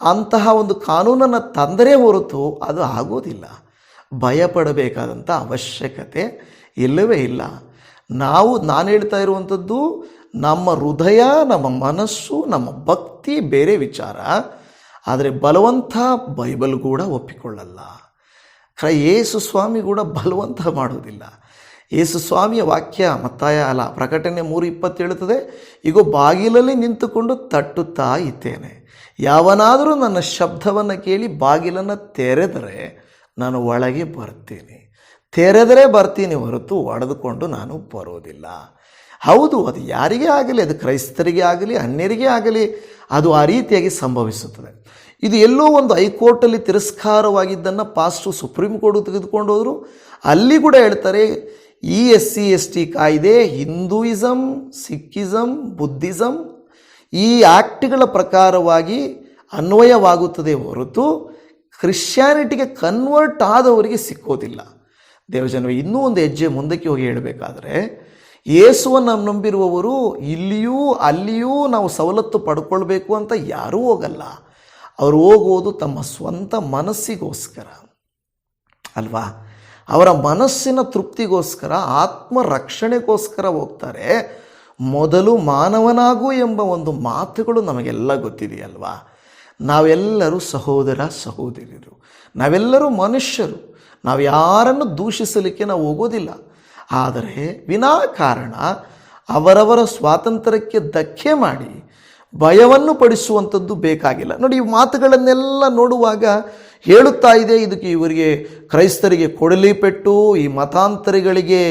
ಅಂತಹ ಒಂದು ಕಾನೂನನ್ನು ತಂದರೆ ಹೊರತು ಅದು ಆಗೋದಿಲ್ಲ. ಭಯಪಡಬೇಕಾದಂಥ ಅವಶ್ಯಕತೆ ಇಲ್ಲವೇ ಇಲ್ಲ. ನಾನು ಹೇಳ್ತಾ ಇರುವಂಥದ್ದು ನಮ್ಮ ಹೃದಯ, ನಮ್ಮ ಮನಸ್ಸು, ನಮ್ಮ ಭಕ್ತಿ ಬೇರೆ ವಿಚಾರ. ಆದರೆ ಬಲವಂತ ಬೈಬಲ್ ಕೂಡ ಒಪ್ಪಿಕೊಳ್ಳಲ್ಲ. ಯೇಸು ಸ್ವಾಮಿ ಕೂಡ ಬಲವಂತ ಮಾಡುವುದಿಲ್ಲ. ಯೇಸು ಸ್ವಾಮಿಯ ವಾಕ್ಯ ಪ್ರಕಟಣೆ 3:20 ಹೇಳುತ್ತದೆ, ಈಗ ಬಾಗಿಲಲ್ಲಿ ನಿಂತುಕೊಂಡು ತಟ್ಟುತ್ತಾ ಇದ್ದೇನೆ, ಯಾವನಾದರೂ ನನ್ನ ಶಬ್ದವನ್ನು ಕೇಳಿ ಬಾಗಿಲನ್ನು ತೆರೆದರೆ ನಾನು ಒಳಗೆ ಬರ್ತೀನಿ, ತೆರೆದರೆ ಬರ್ತೀನಿ ಹೊರತು ಒಡೆದುಕೊಂಡು ನಾನು ಬರೋದಿಲ್ಲ. ಹೌದು, ಅದು ಯಾರಿಗೇ ಆಗಲಿ, ಅದು ಕ್ರೈಸ್ತರಿಗೆ ಆಗಲಿ ಅನ್ಯರಿಗೆ ಆಗಲಿ, ಅದು ಆ ರೀತಿಯಾಗಿ ಸಂಭವಿಸುತ್ತದೆ. ಇದು ಎಲ್ಲೋ ಒಂದು ಹೈಕೋರ್ಟಲ್ಲಿ ತಿರಸ್ಕಾರವಾಗಿದ್ದನ್ನು ಪಾಸ್ಟು ಸುಪ್ರೀಂ ಕೋರ್ಟ್ ತೆಗೆದುಕೊಂಡು ಹೋದರು. ಅಲ್ಲಿ ಕೂಡ ಹೇಳ್ತಾರೆ, ಈ SC/ST ಕಾಯ್ದೆ ಹಿಂದೂಯಿಸಮ್, ಸಿಕ್ಕಿಸಮ್, ಬುದ್ಧಿಸಮ್ ಈ ಆ್ಯಕ್ಟ್ಗಳ ಪ್ರಕಾರವಾಗಿ ಅನ್ವಯವಾಗುತ್ತದೆ ಹೊರತು ಕ್ರಿಶ್ಚಿಯಾನಿಟಿಗೆ ಕನ್ವರ್ಟ್ ಆದವರಿಗೆ ಸಿಕ್ಕೋದಿಲ್ಲ. ದೇವಜನವೇ, ಇನ್ನೂ ಒಂದು ಹೆಜ್ಜೆ ಮುಂದಕ್ಕೆ ಹೋಗಿ ಹೇಳಬೇಕಾದ್ರೆ, ಯೇಸುವನ್ನು ನಂಬಿರುವವರು ಇಲ್ಲಿಯೂ ಅಲ್ಲಿಯೂ ನಾವು ಸವಲತ್ತು ಪಡ್ಕೊಳ್ಬೇಕು ಅಂತ ಯಾರೂ ಹೋಗಲ್ಲ. ಅವರು ಹೋಗುವುದು ತಮ್ಮ ಸ್ವಂತ ಮನಸ್ಸಿಗೋಸ್ಕರ ಅಲ್ವಾ? ಅವರ ಮನಸ್ಸಿನ ತೃಪ್ತಿಗೋಸ್ಕರ, ಆತ್ಮ ರಕ್ಷಣೆಗೋಸ್ಕರ ಹೋಗ್ತಾರೆ. ಮೊದಲು ಮಾನವನಾಗು ಎಂಬ ಒಂದು ಮಾತುಗಳು ನಮಗೆಲ್ಲ ಗೊತ್ತಿದೆಯಲ್ವಾ? ನಾವೆಲ್ಲರೂ ಸಹೋದರ ಸಹೋದರಿಯರು, ನಾವೆಲ್ಲರೂ ಮನುಷ್ಯರು, ನಾವು ಯಾರನ್ನು ದೂಷಿಸಲಿಕ್ಕೆ ನಾವು ಹೋಗೋದಿಲ್ಲ. ಆದರೆ ವಿನಾಕಾರಣ ಅವರವರ ಸ್ವಾತಂತ್ರ್ಯಕ್ಕೆ ಧಕ್ಕೆ ಮಾಡಿ ಭಯವನ್ನು ಪಡಿಸುವಂಥದ್ದು ಬೇಕಾಗಿಲ್ಲ. ನೋಡಿ, ಈ ಮಾತುಗಳನ್ನೆಲ್ಲ ನೋಡುವಾಗ ಹೇಳುತ್ತಾ ಇದೆ, ಇದಕ್ಕೆ ಇವರಿಗೆ ಕ್ರೈಸ್ತರಿಗೆ ಕೊಡಲಿ ಪೆಟ್ಟು, ಈ ಮತಾಂತರಿಗಳಿಗೆ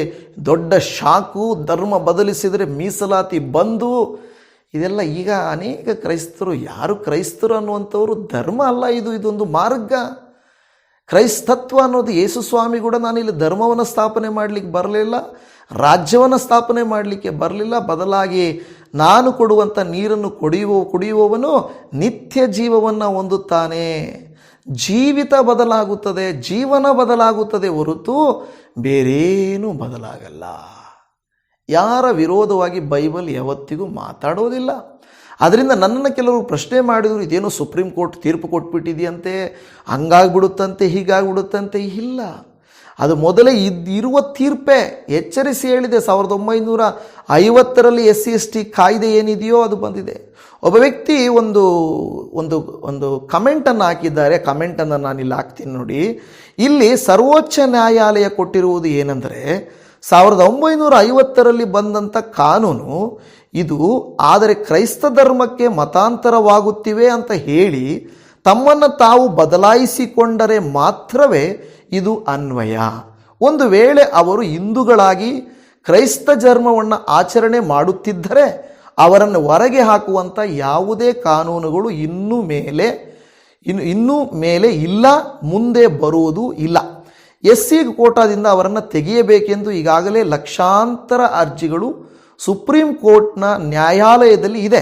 ದೊಡ್ಡ ಶಾಕು, ಧರ್ಮ ಬದಲಿಸಿದರೆ ಮೀಸಲಾತಿ ಬಂದು, ಇದೆಲ್ಲ ಈಗ ಅನೇಕ ಕ್ರೈಸ್ತರು, ಯಾರು ಕ್ರೈಸ್ತರು ಅನ್ನುವಂಥವರು ಧರ್ಮ ಅಲ್ಲ, ಇದೊಂದು ಮಾರ್ಗ. ಕ್ರೈಸ್ತತ್ವ ಅನ್ನೋದು, ಯೇಸು ಸ್ವಾಮಿ ಕೂಡ ನಾನಿಲ್ಲಿ ಧರ್ಮವನ್ನು ಸ್ಥಾಪನೆ ಮಾಡಲಿಕ್ಕೆ ಬರಲಿಲ್ಲ, ರಾಜ್ಯವನ್ನು ಸ್ಥಾಪನೆ ಮಾಡಲಿಕ್ಕೆ ಬರಲಿಲ್ಲ, ಬದಲಾಗಿ ನಾನು ಕೊಡುವಂಥ ನೀರನ್ನು ಕುಡಿಯುವವನು ನಿತ್ಯ ಜೀವವನ್ನು ಹೊಂದುತ್ತಾನೆ. ಜೀವಿತ ಬದಲಾಗುತ್ತದೆ, ಜೀವನ ಬದಲಾಗುತ್ತದೆ ಹೊರತು ಬೇರೇನೂ ಬದಲಾಗಲ್ಲ. ಯಾರ ವಿರೋಧವಾಗಿ ಬೈಬಲ್ ಯಾವತ್ತಿಗೂ ಮಾತಾಡೋದಿಲ್ಲ. ಅದರಿಂದ ನನ್ನನ್ನು ಕೆಲವರು ಪ್ರಶ್ನೆ ಮಾಡಿದರು, ಇದೇನೋ ಸುಪ್ರೀಂ ಕೋರ್ಟ್ ತೀರ್ಪು ಕೊಟ್ಬಿಟ್ಟಿದೆಯಂತೆ, ಹಂಗಾಗ್ಬಿಡುತ್ತಂತೆ, ಹೀಗಾಗ್ಬಿಡುತ್ತಂತೆ. ಇಲ್ಲ, ಅದು ಮೊದಲೇ ಇರುವ ತೀರ್ಪೇ ಎಚ್ಚರಿಸಿ ಹೇಳಿದೆ. 1950ರಲ್ಲಿ SC/ST ಕಾಯ್ದೆ ಏನಿದೆಯೋ ಅದು ಬಂದಿದೆ. ಒಬ್ಬ ವ್ಯಕ್ತಿ ಒಂದು ಒಂದು ಒಂದು ಕಮೆಂಟನ್ನು ಹಾಕಿದ್ದಾರೆ. ಕಮೆಂಟನ್ನು ನಾನು ಇಲ್ಲಿ ಹಾಕ್ತೀನಿ ನೋಡಿ. ಇಲ್ಲಿ ಸರ್ವೋಚ್ಚ ನ್ಯಾಯಾಲಯ ಕೊಟ್ಟಿರುವುದು ಏನೆಂದರೆ, 1950ರಲ್ಲಿ ಬಂದಂಥ ಕಾನೂನು ಇದು, ಆದರೆ ಕ್ರೈಸ್ತ ಧರ್ಮಕ್ಕೆ ಮತಾಂತರವಾಗುತ್ತಿವೆ ಅಂತ ಹೇಳಿ ತಮ್ಮನ್ನು ತಾವು ಬದಲಾಯಿಸಿಕೊಂಡರೆ ಮಾತ್ರವೇ ಇದು ಅನ್ವಯ. ಒಂದು ವೇಳೆ ಅವರು ಹಿಂದೂಗಳಾಗಿ ಕ್ರೈಸ್ತ ಧರ್ಮವನ್ನು ಆಚರಣೆ ಮಾಡುತ್ತಿದ್ದರೆ ಅವರನ್ನು ಹೊರಗೆ ಹಾಕುವಂಥ ಯಾವುದೇ ಕಾನೂನುಗಳು ಇನ್ನೂ ಮೇಲೆ ಇಲ್ಲ, ಮುಂದೆ ಬರುವುದು ಇಲ್ಲ. SC ಕೋಟಾದಿಂದ ಅವರನ್ನು ತೆಗೆಯಬೇಕೆಂದು ಈಗಾಗಲೇ ಲಕ್ಷಾಂತರ ಅರ್ಜಿಗಳು ಸುಪ್ರೀಂ ಕೋರ್ಟ್ನ ನ್ಯಾಯಾಲಯದಲ್ಲಿ ಇದೆ.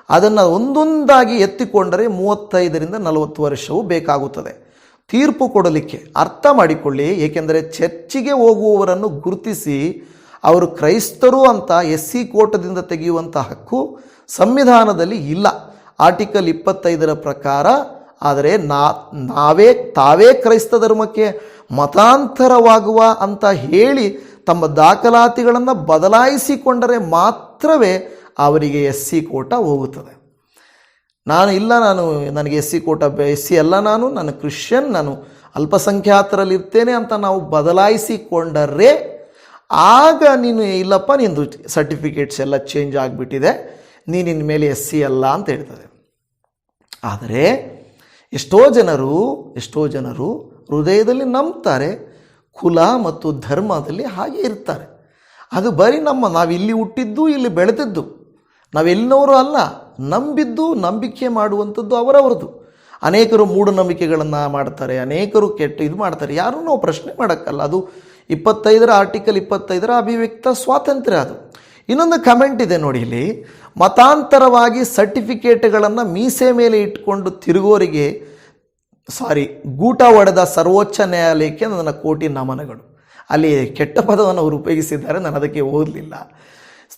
ಅದನ್ನು ಒಂದೊಂದಾಗಿ ಎತ್ತಿಕೊಂಡರೆ 35ರಿಂದ 40 ವರ್ಷವೂ ಬೇಕಾಗುತ್ತದೆ ತೀರ್ಪು ಕೊಡಲಿಕ್ಕೆ. ಅರ್ಥ ಮಾಡಿಕೊಳ್ಳಿ, ಏಕೆಂದರೆ ಚರ್ಚಿಗೆ ಹೋಗುವವರನ್ನು ಗುರುತಿಸಿ ಅವರು ಕ್ರೈಸ್ತರು ಅಂತ SC ಕೋರ್ಟದಿಂದ ತೆಗೆಯುವಂಥ ಹಕ್ಕು ಸಂವಿಧಾನದಲ್ಲಿ ಇಲ್ಲ, ಆರ್ಟಿಕಲ್ 25ರ ಪ್ರಕಾರ. ಆದರೆ ತಾವೇ ಕ್ರೈಸ್ತ ಧರ್ಮಕ್ಕೆ ಮತಾಂತರವಾಗುವ ಅಂತ ಹೇಳಿ ತಮ್ಮ ದಾಖಲಾತಿಗಳನ್ನು ಬದಲಾಯಿಸಿಕೊಂಡರೆ ಮಾತ್ರವೇ ಅವರಿಗೆ SC ಕೋಟ ಹೋಗುತ್ತದೆ. ನನಗೆ SC ಕೋಟ, SC ಅಲ್ಲ, ನಾನು ಕ್ರಿಶ್ಚಿಯನ್, ನಾನು ಅಲ್ಪಸಂಖ್ಯಾತರಲ್ಲಿರ್ತೇನೆ ಅಂತ ನಾವು ಬದಲಾಯಿಸಿಕೊಂಡರೆ ಆಗ ನೀನು ಇಲ್ಲಪ್ಪ, ನಿಂದು ಸರ್ಟಿಫಿಕೇಟ್ಸ್ ಎಲ್ಲ ಚೇಂಜ್ ಆಗಿಬಿಟ್ಟಿದೆ, ನೀನು ಇನ್ಮೇಲೆ SC ಅಲ್ಲ ಅಂತ ಹೇಳ್ತದೆ. ಆದರೆ ಎಷ್ಟೋ ಜನರು ಹೃದಯದಲ್ಲಿ ನಂಬ್ತಾರೆ, ಕುಲ ಮತ್ತು ಧರ್ಮದಲ್ಲಿ ಹಾಗೆ ಇರ್ತಾರೆ. ಅದು ಬರೀ ನಾವಿಲ್ಲಿ ಹುಟ್ಟಿದ್ದು, ಇಲ್ಲಿ ಬೆಳೆದದ್ದು, ನಾವೆಲ್ಲಿನವರು ಅಲ್ಲ. ನಂಬಿಕೆ ಮಾಡುವಂಥದ್ದು ಅವರವರದು. ಅನೇಕರು ಮೂಢನಂಬಿಕೆಗಳನ್ನು ಮಾಡ್ತಾರೆ, ಅನೇಕರು ಇದು ಮಾಡ್ತಾರೆ. ಯಾರೂ ನಾವು ಪ್ರಶ್ನೆ ಮಾಡೋಕ್ಕಲ್ಲ. ಅದು 25ರ ಆರ್ಟಿಕಲ್ 25ರ ಅಭಿವ್ಯಕ್ತ ಸ್ವಾತಂತ್ರ್ಯ. ಅದು ಇನ್ನೊಂದು ಕಮೆಂಟ್ ಇದೆ ನೋಡಿ ಇಲ್ಲಿ, ಮತಾಂತರವಾಗಿ ಸರ್ಟಿಫಿಕೇಟ್ಗಳನ್ನು ಮೀಸೆ ಮೇಲೆ ಇಟ್ಕೊಂಡು ತಿರುಗೋರಿಗೆ ಗೂಟ ಹೊಡೆದ ಸರ್ವೋಚ್ಚ ನ್ಯಾಯಾಲಯಕ್ಕೆ ನನ್ನ ಕೋಟಿ ನಮನಗಳು. ಅಲ್ಲಿ ಕೆಟ್ಟ ಪದವನ್ನು ಅವರು ಉಪಯೋಗಿಸಿದ್ದಾರೆ, ನಾನು ಅದಕ್ಕೆ ಓದಲಿಲ್ಲ.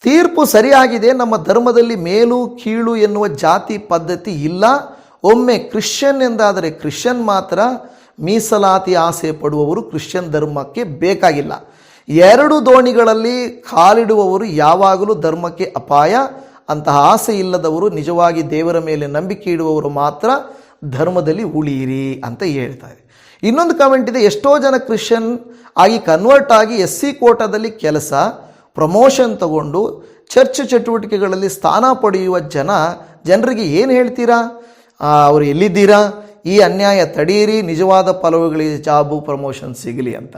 ತೀರ್ಪು ಸರಿಯಾಗಿದೆ. ನಮ್ಮ ಧರ್ಮದಲ್ಲಿ ಮೇಲು ಕೀಳು ಎನ್ನುವ ಜಾತಿ ಪದ್ಧತಿ ಇಲ್ಲ. ಒಮ್ಮೆ ಕ್ರಿಶ್ಚಿಯನ್ ಎಂದಾದರೆ ಕ್ರಿಶ್ಚಿಯನ್ ಮಾತ್ರ, ಮೀಸಲಾತಿ ಆಸೆ ಪಡುವವರು ಕ್ರಿಶ್ಚಿಯನ್ ಧರ್ಮಕ್ಕೆ ಬೇಕಾಗಿಲ್ಲ. 2 ದೋಣಿಗಳಲ್ಲಿ ಕಾಲಿಡುವವರು ಯಾವಾಗಲೂ ಧರ್ಮಕ್ಕೆ ಅಪಾಯ. ಅಂತಹ ಆಸೆ ಇಲ್ಲದವರು, ನಿಜವಾಗಿ ದೇವರ ಮೇಲೆ ನಂಬಿಕೆ ಇಡುವವರು ಮಾತ್ರ ಧರ್ಮದಲ್ಲಿ ಉಳಿಯಿರಿ ಅಂತ ಹೇಳ್ತಾ ಇದೆ. ಇನ್ನೊಂದು ಕಮೆಂಟ್ ಇದೆ, ಎಷ್ಟೋ ಜನ ಕ್ರಿಶ್ಚಿಯನ್ ಆಗಿ ಕನ್ವರ್ಟ್ ಆಗಿ SC ಕೋಟಾದಲ್ಲಿ ಕೆಲಸ, ಪ್ರಮೋಷನ್ ತಗೊಂಡು ಚರ್ಚ್ ಚಟುವಟಿಕೆಗಳಲ್ಲಿ ಸ್ಥಾನ ಪಡೆಯುವ ಜನರಿಗೆ ಏನು ಹೇಳ್ತೀರಾ? ಅವರು ಎಲ್ಲಿದ್ದೀರಾ? ಈ ಅನ್ಯಾಯ ತಡೆಯಿರಿ, ನಿಜವಾದ ಫಲವುಗಳಿಗೆ ಜಾಬು ಪ್ರಮೋಷನ್ ಸಿಗಲಿ ಅಂತ.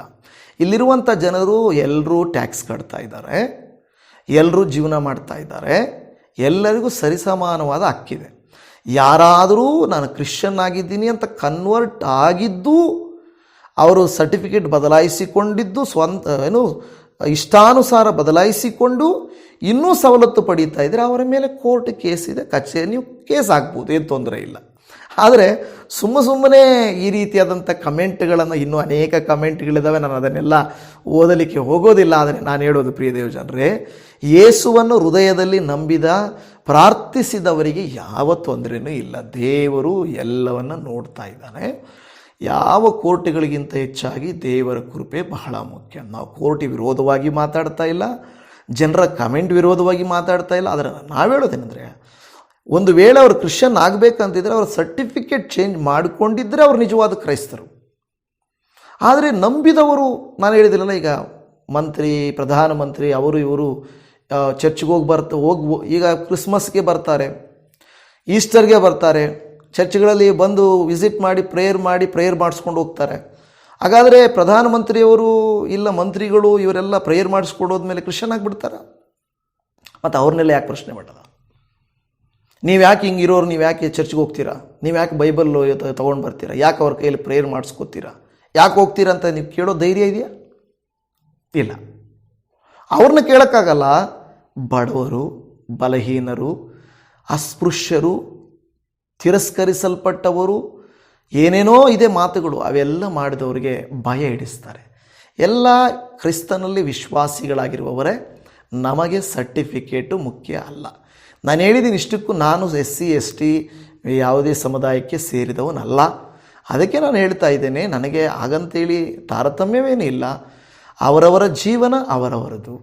ಇಲ್ಲಿರುವಂಥ ಜನರು ಎಲ್ಲರೂ ಟ್ಯಾಕ್ಸ್ ಕಟ್ತಾ ಇದ್ದಾರೆ, ಎಲ್ಲರೂ ಜೀವನ ಮಾಡ್ತಾ ಇದ್ದಾರೆ, ಎಲ್ಲರಿಗೂ ಸರಿಸಮಾನವಾದ ಹಕ್ಕಿದೆ. ಯಾರಾದರೂ ನಾನು ಕ್ರಿಶ್ಚಿಯನ್ ಆಗಿದ್ದೀನಿ ಅಂತ ಕನ್ವರ್ಟ್ ಆಗಿದ್ದು, ಅವರು ಸರ್ಟಿಫಿಕೇಟ್ ಬದಲಾಯಿಸಿಕೊಂಡಿದ್ದು, ಇಷ್ಟಾನುಸಾರ ಬದಲಾಯಿಸಿಕೊಂಡು ಇನ್ನೂ ಸವಲತ್ತು ಪಡೀತಾ ಇದ್ದರೆ ಅವರ ಮೇಲೆ ಕೋರ್ಟ್ ಕೇಸ್ ಇದೆ, ನೀವು ಕೇಸ್ ಹಾಕ್ಬೋದು, ಏನು ತೊಂದರೆ ಇಲ್ಲ. ಆದರೆ ಸುಮ್ಮನೆ ಈ ರೀತಿಯಾದಂಥ ಕಮೆಂಟ್ಗಳನ್ನು, ಇನ್ನೂ ಅನೇಕ ಕಮೆಂಟ್ಗಳಿದ್ದಾವೆ, ನಾನು ಅದನ್ನೆಲ್ಲ ಓದಲಿಕ್ಕೆ ಹೋಗೋದಿಲ್ಲ. ಆದರೆ ನಾನು ಹೇಳೋದು ಪ್ರಿಯ ದೇವ ಜನರೇ, ಯೇಸುವನ್ನು ಹೃದಯದಲ್ಲಿ ನಂಬಿದ ಪ್ರಾರ್ಥಿಸಿದವರಿಗೆ ಯಾವ ತೊಂದರೆಯೂ ಇಲ್ಲ. ದೇವರು ಎಲ್ಲವನ್ನು ನೋಡ್ತಾ ಇದ್ದಾನೆ. ಯಾವ ಕೋರ್ಟ್ಗಳಿಗಿಂತ ಹೆಚ್ಚಾಗಿ ದೇವರ ಕೃಪೆ ಬಹಳ ಮುಖ್ಯ. ನಾವು ಕೋರ್ಟ್ ವಿರೋಧವಾಗಿ ಮಾತಾಡ್ತಾ ಇಲ್ಲ, ಜನರ ಕಮೆಂಟ್ ವಿರೋಧವಾಗಿ ಮಾತಾಡ್ತಾ ಇಲ್ಲ. ಆದರೆ ನಾವು ಹೇಳೋದೇನೆಂದರೆ, ಒಂದು ವೇಳೆ ಅವರು ಕ್ರಿಶ್ಚಿಯನ್ ಆಗಬೇಕಂತಿದ್ರೆ ಅವ್ರ ಸರ್ಟಿಫಿಕೇಟ್ ಚೇಂಜ್ ಮಾಡಿಕೊಂಡಿದ್ದರೆ ಅವ್ರು ನಿಜವಾದ ಕ್ರೈಸ್ತರು. ಆದರೆ ನಂಬಿದವರು, ನಾನು ಹೇಳಿದಿಲ್ಲ ಈಗ ಮಂತ್ರಿ, ಪ್ರಧಾನಮಂತ್ರಿ, ಅವರು ಇವರು ಚರ್ಚ್ಗೆ ಈಗ ಕ್ರಿಸ್ಮಸ್ಗೆ ಬರ್ತಾರೆ, ಈಸ್ಟರ್ಗೆ ಬರ್ತಾರೆ, ಚರ್ಚ್ಗಳಲ್ಲಿ ಬಂದು ವಿಸಿಟ್ ಮಾಡಿ ಪ್ರೇಯರ್ ಮಾಡಿಸ್ಕೊಂಡು ಹೋಗ್ತಾರೆ. ಹಾಗಾದರೆ ಪ್ರಧಾನಮಂತ್ರಿಯವರು ಇಲ್ಲ ಮಂತ್ರಿಗಳು ಇವರೆಲ್ಲ ಪ್ರೇಯರ್ ಮಾಡಿಸ್ಕೊಡೋದ್ಮೇಲೆ ಕ್ರಿಶ್ಚಿಯನ್ ಆಗಿಬಿಡ್ತಾರೆ? ಮತ್ತು ಅವ್ರನ್ನೆಲ್ಲ ಯಾಕೆ ಪ್ರಶ್ನೆ ಮಾಡಲ್ಲ? ನೀವು ಯಾಕೆ ಹಿಂಗಿರೋರು, ನೀವು ಯಾಕೆ ಚರ್ಚ್ಗೆ ಹೋಗ್ತೀರಾ, ನೀವು ಯಾಕೆ ಬೈಬಲ್ ತೊಗೊಂಡು ಬರ್ತೀರಾ, ಯಾಕೆ ಅವ್ರ ಕೈಯಲ್ಲಿ ಪ್ರೇಯರ್ ಮಾಡಿಸ್ಕೋತೀರಾ, ಯಾಕೆ ಹೋಗ್ತೀರಾ ಅಂತ ನೀವು ಕೇಳೋ ಧೈರ್ಯ ಇದೆಯಾ? ಇಲ್ಲ. ಅವ್ರನ್ನ ಕೇಳೋಕ್ಕಾಗಲ್ಲ. ಬಡವರು, ಬಲಹೀನರು, ಅಸ್ಪೃಶ್ಯರು, ತಿರಸ್ಕರಿಸಲ್ಪಟ್ಟವರು, ಏನೇನೋ ಇದೆ ಮಾತುಗಳು, ಅವೆಲ್ಲ ಮಾಡಿದವರಿಗೆ ಭಯ ಹಿಡಿಸ್ತಾರೆ. ಎಲ್ಲ ಕ್ರಿಸ್ತನಲ್ಲಿ ವಿಶ್ವಾಸಿಗಳಾಗಿರುವವರೇ, ನಮಗೆ ಸರ್ಟಿಫಿಕೇಟು ಮುಖ್ಯ ಅಲ್ಲ. ನಾನು ಹೇಳಿದ್ದೀನಿ, ಇಷ್ಟಕ್ಕೂ ನಾನು SC ST ಯಾವುದೇ ಸಮುದಾಯಕ್ಕೆ ಸೇರಿದವನಲ್ಲ. ಅದಕ್ಕೆ ನಾನು ಹೇಳ್ತಾ ಇದ್ದೇನೆ, ನನಗೆ ಹಾಗಂತೇಳಿ ತಾರತಮ್ಯವೇನೂ ಇಲ್ಲ. ಅವರವರ ಜೀವನ ಅವರವರದು.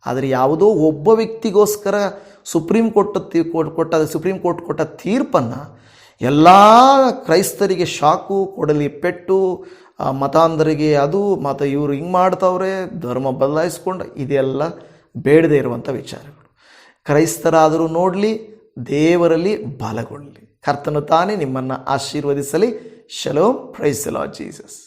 ಆದರೆ ಯಾವುದೋ ಒಬ್ಬ ವ್ಯಕ್ತಿಗೋಸ್ಕರ ಸುಪ್ರೀಂ ಕೋರ್ಟ್ ಕೊಟ್ಟ ತೀರ್ಪನ್ನು ಎಲ್ಲ ಕ್ರೈಸ್ತರಿಗೆ ಶಾಕು ಕೊಡಲಿ, ಪೆಟ್ಟು, ಮತಾಂಧರಿಗೆ ಅದು ಮತ್ತು ಇವರು ಹಿಂಗೆ ಮಾಡ್ತವ್ರೆ, ಧರ್ಮ ಬದಲಾಯಿಸ್ಕೊಂಡು, ಇದೆಲ್ಲ ಬೇಡದೇ ಇರುವಂಥ ವಿಚಾರಗಳು. ಕ್ರೈಸ್ತರಾದರೂ ನೋಡಲಿ, ದೇವರಲ್ಲಿ ಬಲಗೊಳ್ಳಲಿ. ಕರ್ತನು ತಾನೇ ನಿಮ್ಮನ್ನು ಆಶೀರ್ವದಿಸಲಿ. ಶಲೋಮ್. Praise the Lord Jesus.